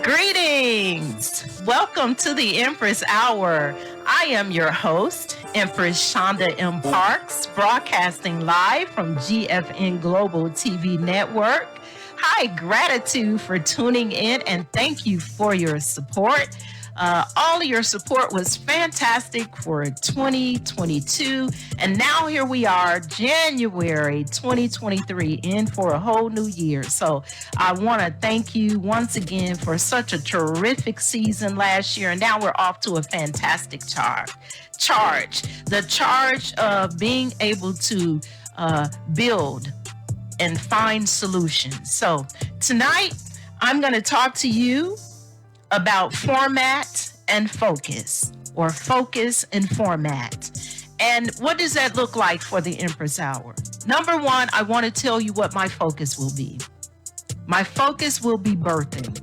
Greetings! Welcome to the Empress Hour. I am your host, Empress Shonda M. Parks, broadcasting live from GFN Global TV Network. Hi, gratitude for tuning in and thank you for your support. All of your support was fantastic for 2022. And now here we are, January 2023, in for a whole new year. So I want to thank you once again for such a terrific season last year. And now we're off to a fantastic charge. The charge of being able to build and find solutions. So tonight, I'm going to talk to you about format and focus, or focus and format. And what does that look like for the Empress Hour? Number one, I want to tell you what my focus will be. My focus will be birthing,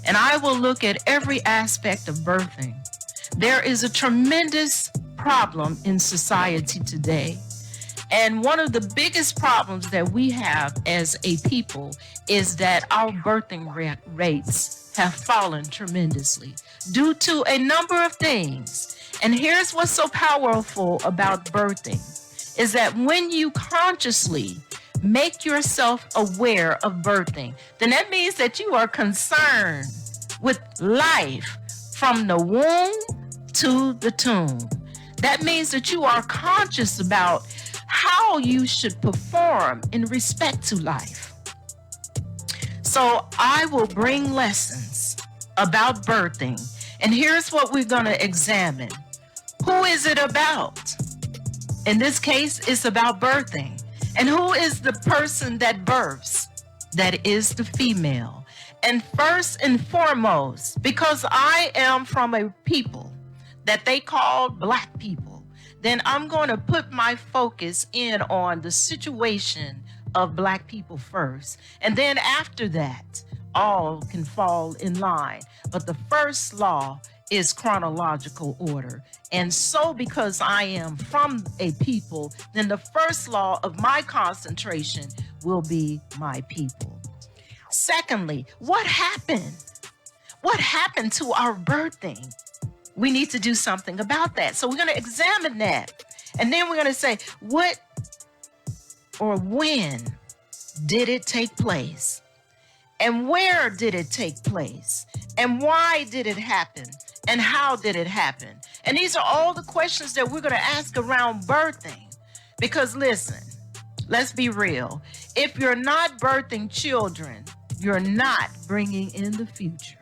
and I will look at every aspect of birthing. There is a tremendous problem in society today. And one of the biggest problems that we have as a people is that our birthing rates have fallen tremendously due to a number of things. And here's what's so powerful about birthing is that when you consciously make yourself aware of birthing, then that means that you are concerned with life from the womb to the tomb. That means that you are conscious about how you should perform in respect to life. So I will bring lessons about birthing. And here's what we're going to examine. Who is it about? In this case, it's about birthing. And who is the person that births? That is the female. And first and foremost, because I am from a people that they call Black people, then I'm going to put my focus in on the situation of Black people first. And then after that, all can fall in line. But the first law is chronological order. And so because I am from a people, then the first law of my concentration will be my people. Secondly, what happened? What happened to our birthing? We need to do something about that. So we're going to examine that. And then we're going to say, what or when did it take place? And where did it take place? And why did it happen? And how did it happen? And these are all the questions that we're going to ask around birthing. Because listen, let's be real. If you're not birthing children, you're not bringing in the future.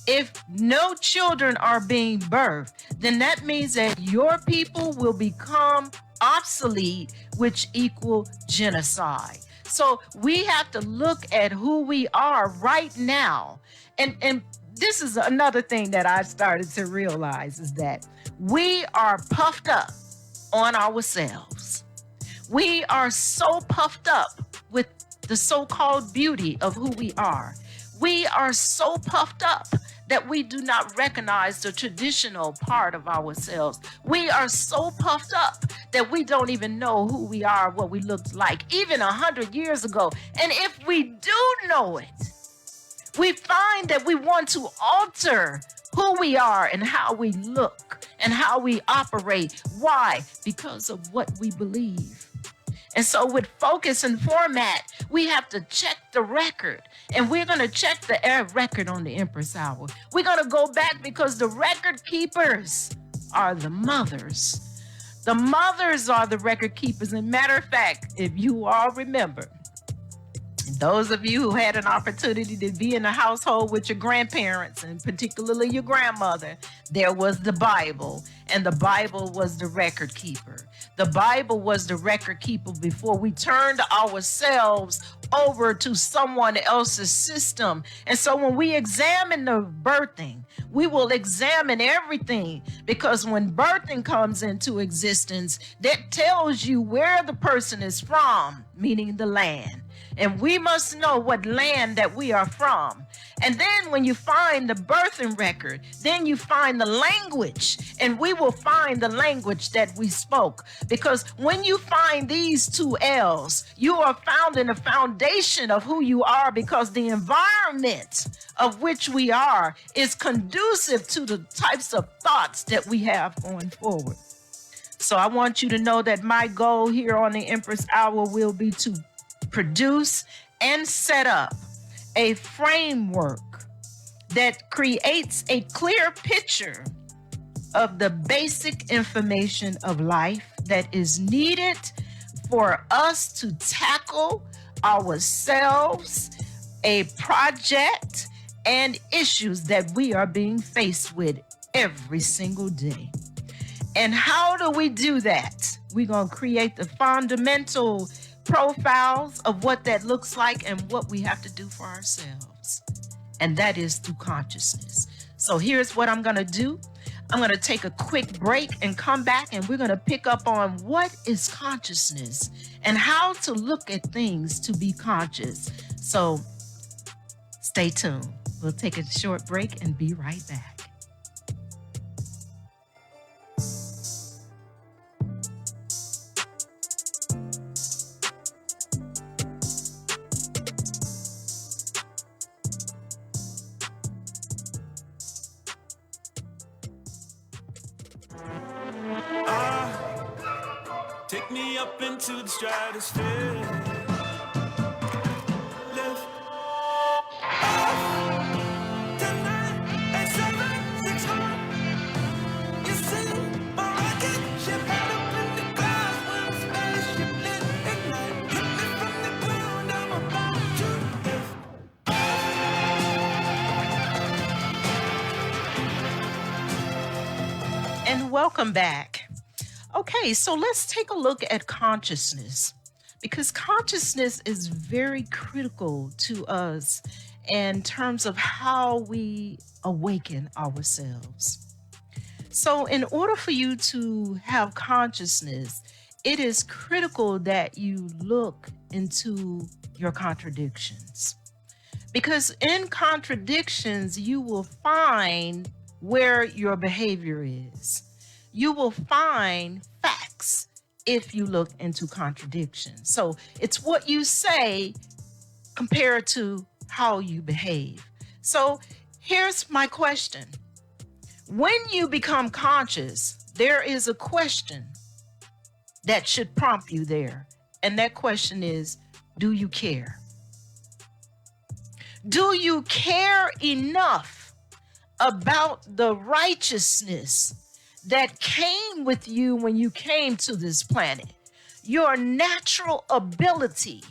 If no children are being birthed, then that means that your people will become obsolete, which equal genocide. So we have to look at who we are right now. And this is another thing that I started to realize is that we are puffed up on ourselves. We are so puffed up with the so-called beauty of who we are. We are so puffed up that we do not recognize the traditional part of ourselves. We are so puffed up that we don't even know who we are, what we looked like, even 100 years ago. And if we do know it, we find that we want to alter who we are and how we look and how we operate. Why? Because of what we believe. And so with focus and format, we have to check the record. And we're going to check the record on the Empress Hour. We're going to go back because the record keepers are the mothers. The mothers are the record keepers. And matter of fact, if you all remember, Those of you who had an opportunity to be in a household with your grandparents and particularly your grandmother, there was the Bible, and the Bible was the record keeper. The Bible was the record keeper before we turned ourselves over to someone else's system. And so when we examine the birthing, we will examine everything, because when birthing comes into existence, that tells you where the person is from, meaning the land. And we must know what land that we are from. And then when you find the birthing record, then you find the language, and we will find the language that we spoke. Because when you find these two L's, you are found in the foundation of who you are, because the environment of which we are is conducive to the types of thoughts that we have going forward. So I want you to know that my goal here on the Empress Hour will be to produce and set up a framework that creates a clear picture of the basic information of life that is needed for us to tackle ourselves, a project, and issues that we are being faced with every single day. And how do we do that? We're going to create the fundamental profiles of what that looks like and what we have to do for ourselves. And that is through consciousness. So here's what I'm going to do. I'm going to take a quick break and come back, and we're going to pick up on what is consciousness and how to look at things to be conscious. So stay tuned. We'll take a short break and be right back. Take me up into the stratosphere. Lift off tonight at 761. You see my rocket ship head up in the clouds when the spaceship lit ignite. Hit me from the ground, I'm about to lift off. And welcome back. Okay, so let's take a look at consciousness, because consciousness is very critical to us in terms of how we awaken ourselves. So in order for you to have consciousness, it is critical that you look into your contradictions, because in contradictions, you will find where your behavior is. You will find facts if you look into contradictions. So it's what you say compared to how you behave. So here's my question. When you become conscious, there is a question that should prompt you there. And that question is, do you care? Do you care enough about the righteousness that came with you when you came to this planet? Your natural ability,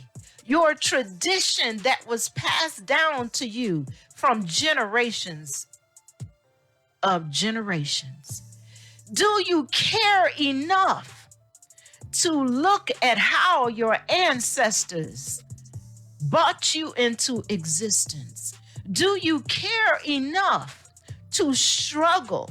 your tradition that was passed down to you from generations of generations. Do you care enough to look at how your ancestors brought you into existence? Do you care enough to struggle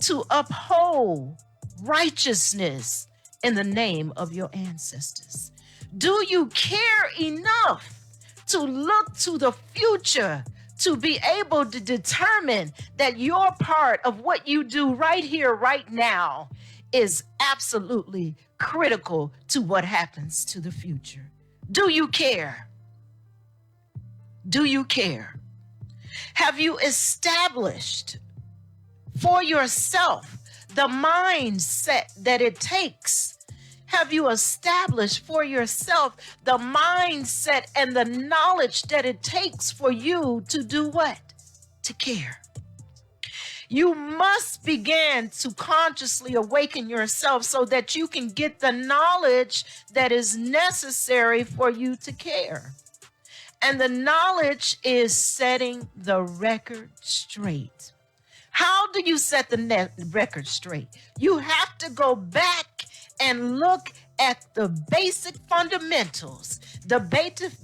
to uphold righteousness in the name of your ancestors? Do you care enough to look to the future to be able to determine that your part of what you do right here, right now, is absolutely critical to what happens to the future? Do you care? Do you care? Have you established for yourself the mindset that it takes? Have you established for yourself the mindset and the knowledge that it takes for you to do what? To care. You must begin to consciously awaken yourself so that you can get the knowledge that is necessary for you to care. And the knowledge is setting the record straight. How do you set the record straight? You have to go back and look at the basic fundamentals. The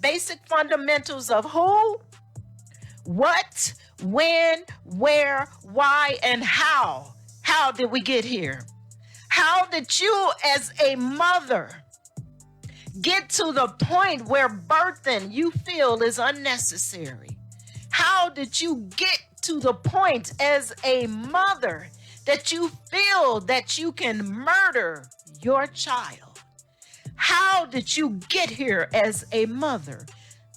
basic fundamentals of who, what, when, where, why, and how. How did we get here? How did you as a mother get to the point where birthing you feel is unnecessary? How did you get to the point as a mother that you feel that you can murder your child? How did you get here as a mother?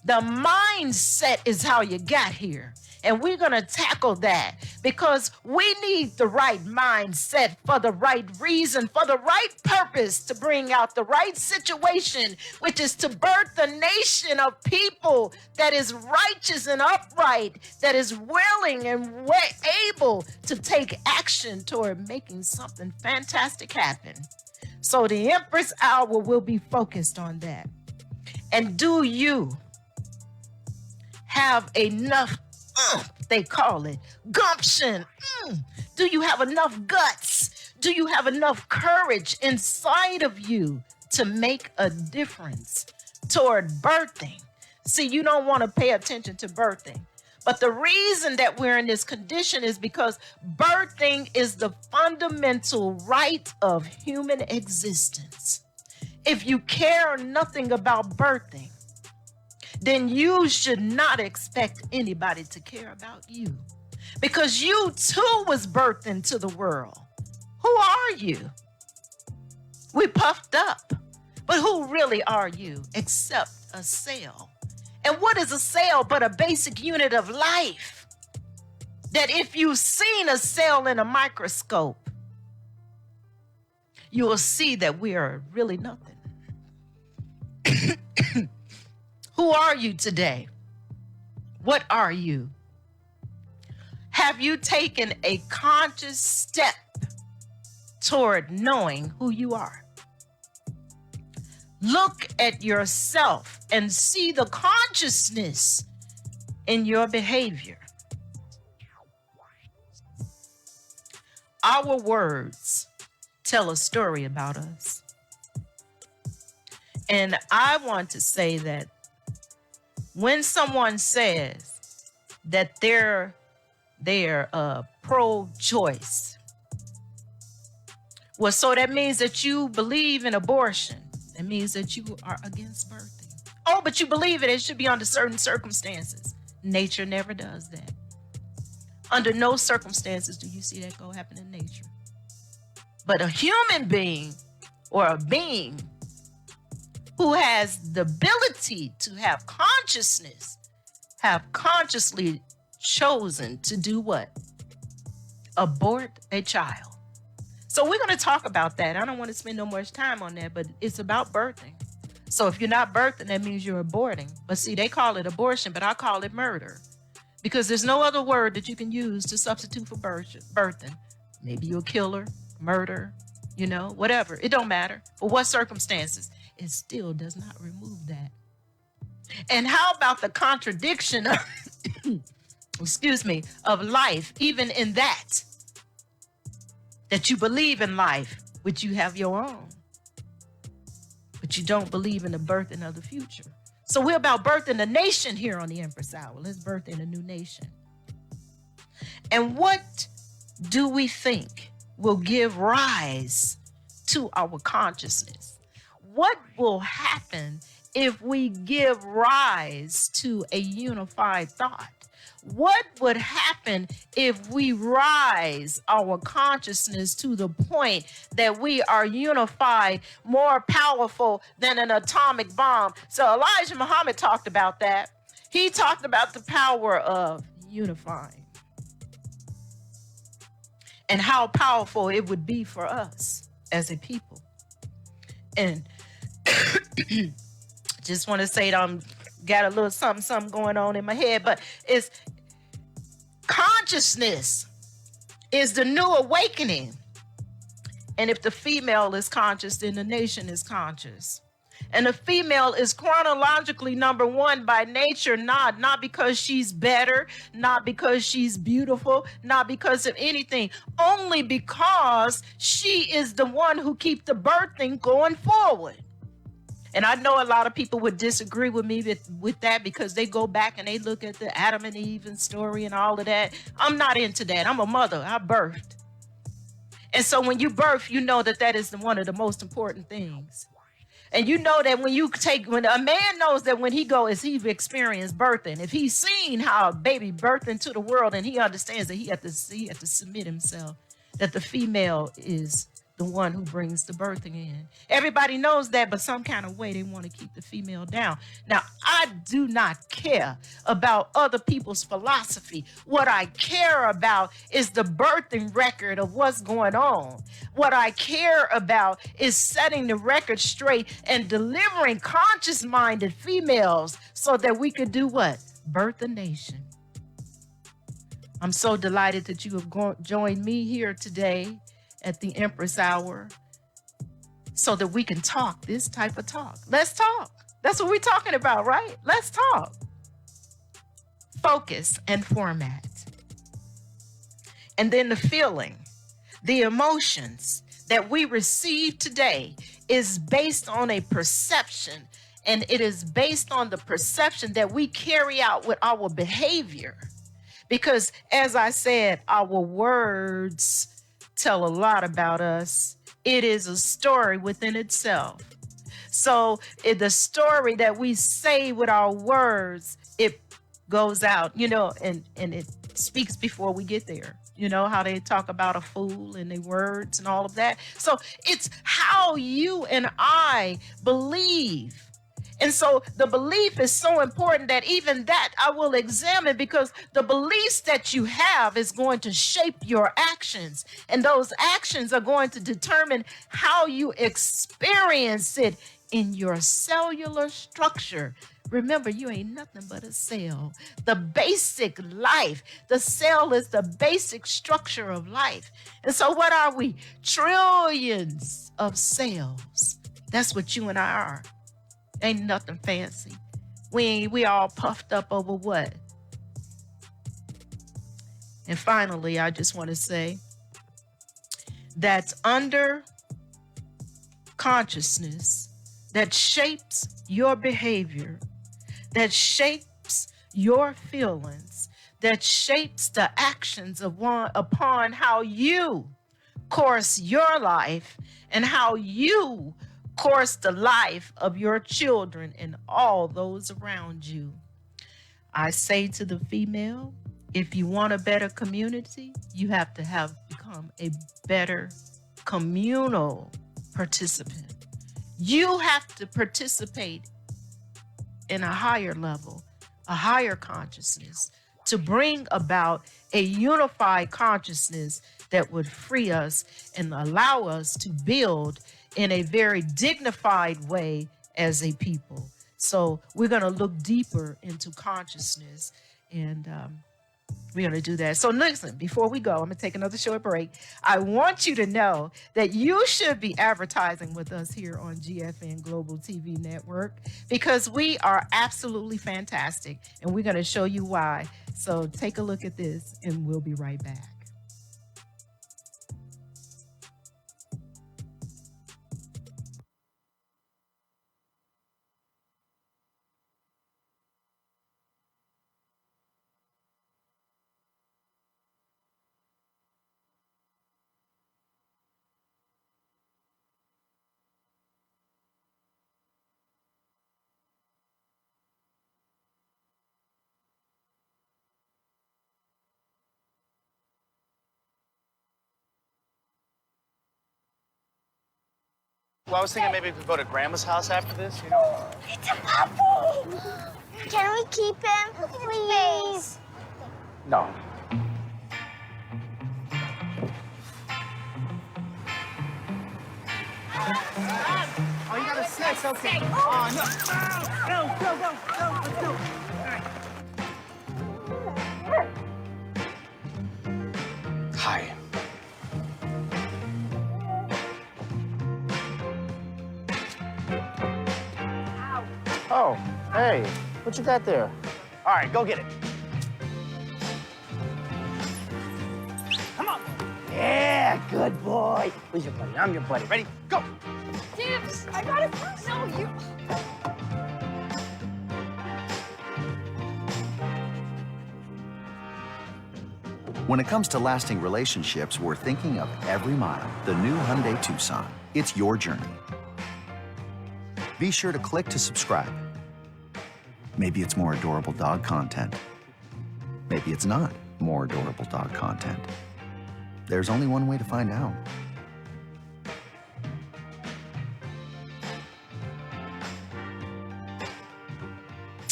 The mindset is how you got here. And we're going to tackle that because we need the right mindset for the right reason, for the right purpose to bring out the right situation, which is to birth a nation of people that is righteous and upright, that is willing and able to take action toward making something fantastic happen. So the Empress Hour will be focused on that. And do you have enough, they call it gumption? Do you have enough guts? Do you have enough courage inside of you to make a difference toward birthing? See, you don't want to pay attention to birthing. But the reason that we're in this condition is because birthing is the fundamental right of human existence. If you care nothing about birthing, then you should not expect anybody to care about you, because you too was birthed into the world. Who are you? We puffed up, but who really are you except a cell? And what is a cell but a basic unit of life? That if you've seen a cell in a microscope, you will see that we are really nothing. Who are you today? What are you? Have you taken a conscious step toward knowing who you are? Look at yourself and see the consciousness in your behavior. Our words tell a story about us. And I want to say that when someone says that they're pro-choice, well, so that means that you believe in abortion. That means that you are against birthing. Oh, but you believe it should be under certain circumstances. Nature never does that. Under no circumstances do you see that go happen in nature. But a human being or a being who has the ability to have consciousness, have consciously chosen to do what? Abort a child. So we're going to talk about that. I don't want to spend no much time on that, but it's about birthing. So if you're not birthing, that means you're aborting. But see, they call it abortion, but I call it murder, because there's no other word that you can use to substitute for birthing. Maybe you're a killer, murder, whatever. It don't matter. For what circumstances? It still does not remove that. And how about the contradiction of, of life, even in that you believe in life, which you have your own, but you don't believe in the birthing of the future. So we're about birthing a nation here on the Empress Hour. Let's birth in a new nation. And what do we think will give rise to our consciousness? What will happen if we give rise to a unified thought? What would happen if we rise our consciousness to the point that we are unified, more powerful than an atomic bomb? So Elijah Muhammad talked about that. He talked about the power of unifying and how powerful it would be for us as a people. And just want to say that I'm got a little something going on in my head, but it's consciousness is the new awakening. And if the female is conscious, then the nation is conscious. And the female is chronologically number one by nature, not because she's better, not because she's beautiful, not because of anything, only because she is the one who keeps the birthing going forward. And I know a lot of people would disagree with me with that because they go back and they look at the Adam and Eve and story and all of that. I'm not into that. I'm a mother. I birthed. And so when you birth, you know that is one of the most important things. And you know that when a man knows that when he goes, he's experienced birthing. If he's seen how a baby birthed into the world, and he understands that he had to submit himself, that the female is the one who brings the birthing in. Everybody knows that, but some kind of way they want to keep the female down. Now, I do not care about other people's philosophy. What I care about is the birthing record of what's going on. What I care about is setting the record straight and delivering conscious-minded females so that we could do what? Birth a nation. I'm so delighted that you have joined me here today at the Empress Hour so that we can talk this type of talk. Let's talk. That's what we're talking about, right? Let's talk. Focus and format. And then the feeling, the emotions that we receive today is based on a perception, and it is based on the perception that we carry out with our behavior. Because as I said, our words tell a lot about us. It is a story within itself. So the story that we say with our words, it goes out, and it speaks before we get there. You know how they talk about a fool and their words and all of that. So it's how you and I believe. And so the belief is so important that even that I will examine, because the beliefs that you have is going to shape your actions. And those actions are going to determine how you experience it in your cellular structure. Remember, you ain't nothing but a cell. The basic life. The cell is the basic structure of life. And so what are we? Trillions of cells. That's what you and I are. Ain't nothing fancy. We all puffed up over what? And finally, I just want to say that under consciousness that shapes your behavior, that shapes your feelings, that shapes the actions of one upon how you course your life and how you course the life of your children and all those around you. I say to the female, if you want a better community, you have to become a better communal participant. You have to participate in a higher level, a higher consciousness, to bring about a unified consciousness that would free us and allow us to build in a very dignified way as a people. So we're going to look deeper into consciousness, and we're going to do that. So listen, before we go, I'm going to take another short break. I want you to know that you should be advertising with us here on GFN Global TV Network, because we are absolutely fantastic, and we're going to show you why. So take a look at this, and we'll be right back. Well, I was thinking maybe we could go to Grandma's house after this, you know? It's a puppy! Can we keep him, please? No. Oh, you got a snake, okay. Oh, no. Go, let's do it. Hi. Oh, hey, what you got there? All right, go get it. Come on. Yeah, good boy. Who's your buddy? I'm your buddy. Ready? Go. Tips, I got it first. No, you. When it comes to lasting relationships, we're thinking of every mile. The new Hyundai Tucson. It's your journey. Be sure to click to subscribe. Maybe it's more adorable dog content. Maybe it's not more adorable dog content. There's only one way to find out.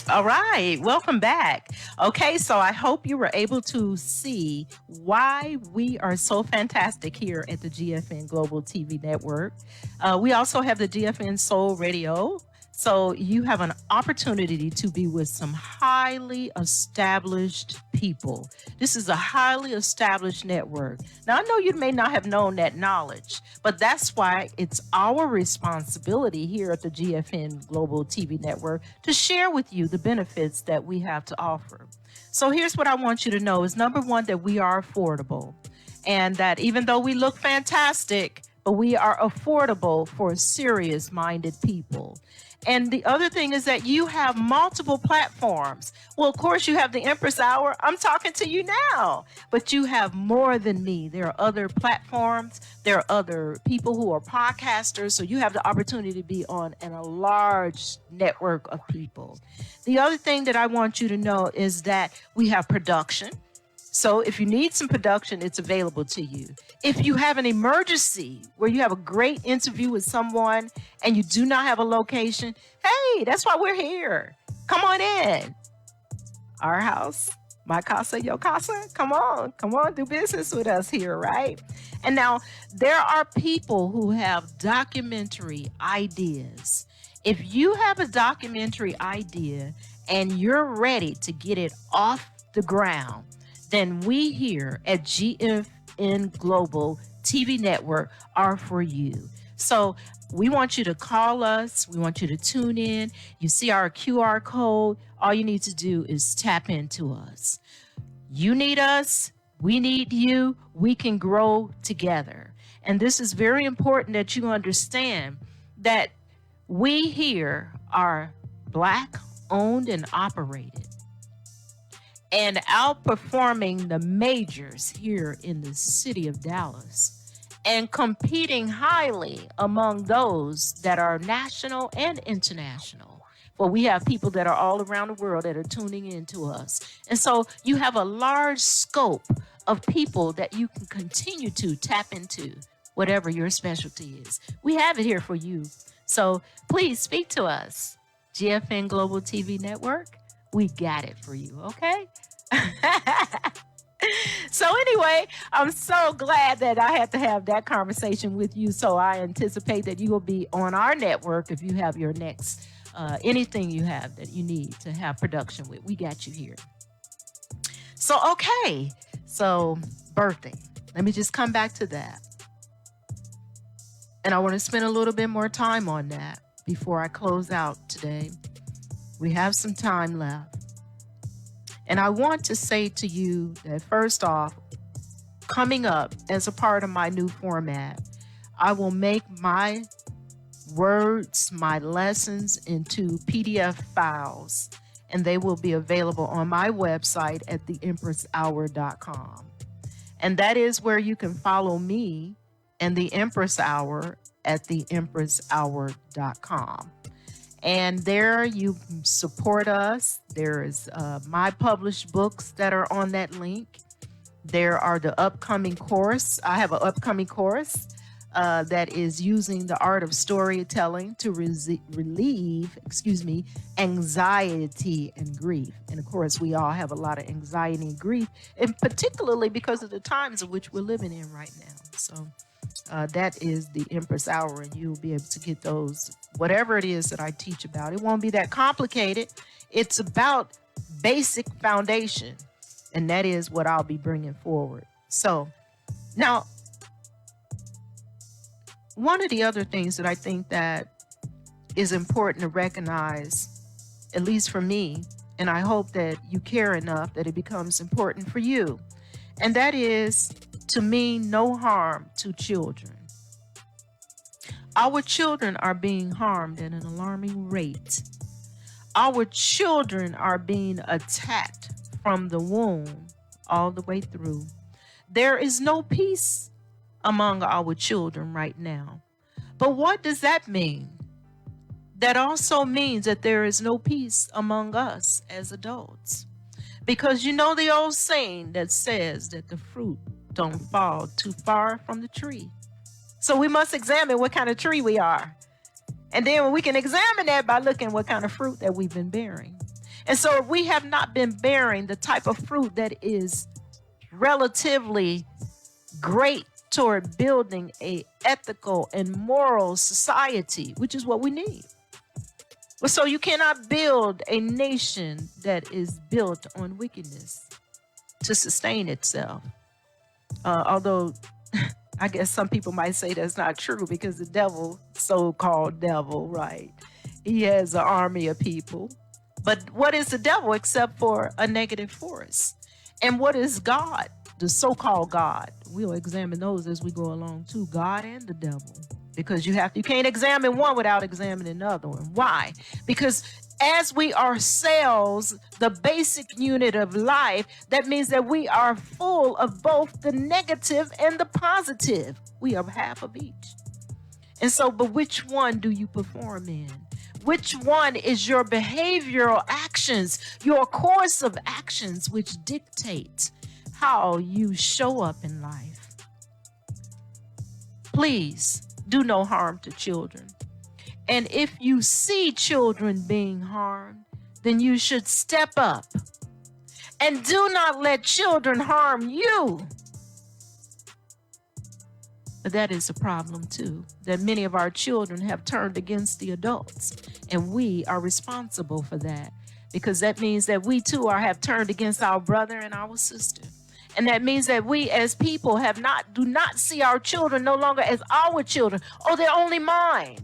All right, welcome back. Okay, so I hope you were able to see why we are so fantastic here at the GFN Global TV Network. We also have the GFN Soul Radio. So you have an opportunity to be with some highly established people. This is a highly established network. Now, I know you may not have known that knowledge, but that's why it's our responsibility here at the GFN Global TV Network to share with you the benefits that we have to offer. So here's what I want you to know is number one, that we are affordable, and that even though we look fantastic, but we are affordable for serious-minded people. And the other thing is that you have multiple platforms. Well, of course, you have the Empress Hour. I'm talking to you now, but you have more than me. There are other platforms. There are other people who are podcasters. So you have the opportunity to be on a large network of people. The other thing that I want you to know is that we have production. So if you need some production, it's available to you. If you have an emergency where you have a great interview with someone and you do not have a location, hey, that's why we're here. Come on in. Our house, my casa, your casa. Come on, do business with us here, right? And now there are people who have documentary ideas. If you have a documentary idea and you're ready to get it off the ground, then we here at GFN Global TV Network are for you. So we want you to call us. We want you to tune in. You see our QR code. All you need to do is tap into us. You need us. We need you. We can grow together. And this is very important that you understand that we here are Black owned and operated, and outperforming the majors here in the city of Dallas, and competing highly among those that are national and international. Well, we have people that are all around the world that are tuning in to us. And so you have a large scope of people that you can continue to tap into, whatever your specialty is. We have it here for you. So please speak to us. GFN Global TV Network, we got it for you, okay? So anyway, I'm so glad that I had to have that conversation with you. So I anticipate that you will be on our network if you have your next, anything you have that you need to have production with. We got you here. So, okay. So birthing, let me just come back to that. And I want to spend a little bit more time on that before I close out today. We have some time left. And I want to say to you that first off, coming up as a part of my new format, I will make my words, my lessons into PDF files, and they will be available on my website at theempresshour.com. And that is where you can follow me and the Empress Hour at theempresshour.com. And there you can support us. There is my published books that are on that link. There are the upcoming course. I have an upcoming course that is using the art of storytelling to relieve, anxiety and grief. And of course, we all have a lot of anxiety and grief, and particularly because of the times in which we're living in right now. So that is the Empress Hour, and you'll be able to get those, whatever it is that I teach about. It won't be that complicated. It's about basic foundation, and that is what I'll be bringing forward. So now, one of the other things that I think that is important to recognize at least for me, and I hope that you care enough that it becomes important for you. And that is to mean no harm to children. Our children are being harmed at an alarming rate. Our children are being attacked from the womb all the way through. There is no peace among our children right now. But what does that mean? That also means that there is no peace among us as adults. Because you know the old saying that says that the fruit don't fall too far from the tree. So we must examine what kind of tree we are. And then we can examine that by looking what kind of fruit that we've been bearing. And so if we have not been bearing the type of fruit that is relatively great toward building a ethical and moral society, which is what we need. Well, so you cannot build a nation that is built on wickedness to sustain itself. Although I guess some people might say that's not true because the devil, so-called devil, right? He has an army of people. But what is the devil except for a negative force? And what is God, the so-called God? We'll examine those as we go along too, God and the devil. Because you can't examine one without examining another one. Why? Because as we are cells, the basic unit of life, that means that we are full of both the negative and the positive. We are half of each. And so, but which one do you perform in? Which one is your behavioral actions, your course of actions, which dictate how you show up in life? Please do no harm to children. And if you see children being harmed, then you should step up. And do not let children harm you. But that is a problem too, that many of our children have turned against the adults. And we are responsible for that, because that means that we too have turned against our brother and our sister. And that means that we as people do not see our children no longer as our children. Oh, they're only mine.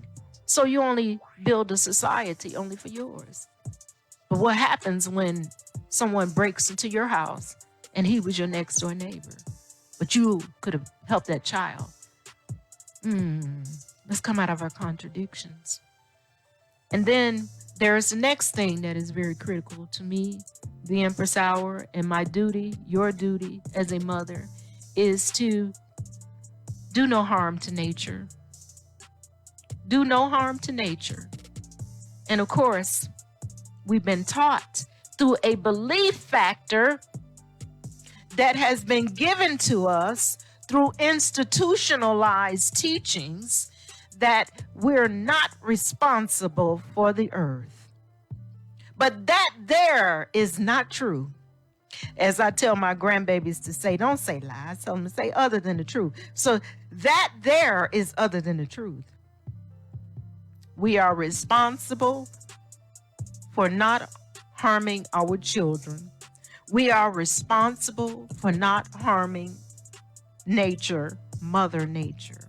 So you only build a society only for yours. But what happens when someone breaks into your house and he was your next door neighbor, but you could have helped that child? Let's come out of our contradictions. And then there's the next thing that is very critical to me, the Empress Hour, and my duty, your duty as a mother, is to do no harm to nature. Do no harm to nature. And of course, we've been taught through a belief factor that has been given to us through institutionalized teachings that we're not responsible for the earth. But that there is not true. As I tell my grandbabies to say, don't say lies, tell them to say other than the truth. So that there is other than the truth. We are responsible for not harming our children. We are responsible for not harming nature, Mother Nature.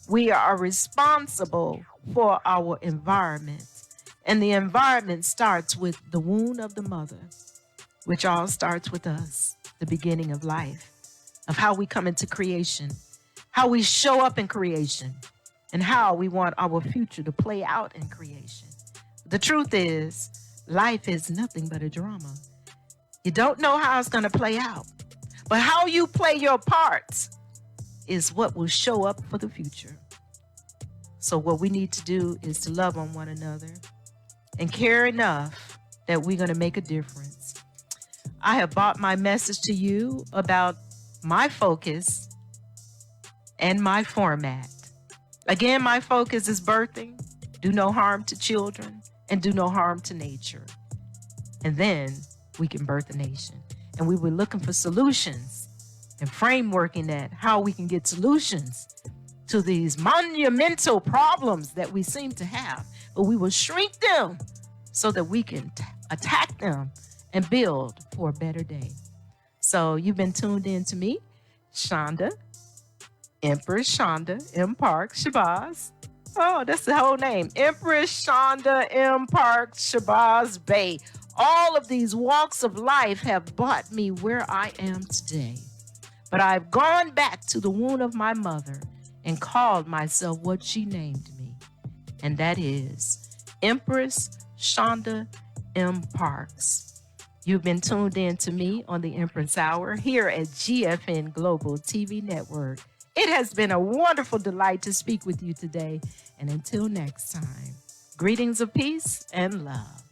We are responsible for our environment. And the environment starts with the womb of the mother, which all starts with us, the beginning of life, of how we come into creation, how we show up in creation, and how we want our future to play out in creation. The truth is, life is nothing but a drama. You don't know how it's going to play out, but how you play your parts is what will show up for the future. So what we need to do is to love on one another and care enough that we're going to make a difference. I have brought my message to you about my focus and my format. Again, my focus is birthing, do no harm to children, and do no harm to nature. And then we can birth a nation. And we were looking for solutions and frameworking that, how we can get solutions to these monumental problems that we seem to have. But we will shrink them so that we can attack them and build for a better day. So you've been tuned in to me, Shonda, Empress Shonda M. Parks Shabazz, Oh, that's the whole name. Empress Shonda M. Parks Shabazz Bey. All of these walks of life have brought me where I am today. But I've gone back to the womb of my mother and called myself what she named me. And that is Empress Shonda M. Parks. You've been tuned in to me on the Empress Hour here at GFN Global TV Network. It has been a wonderful delight to speak with you today. And until next time, greetings of peace and love.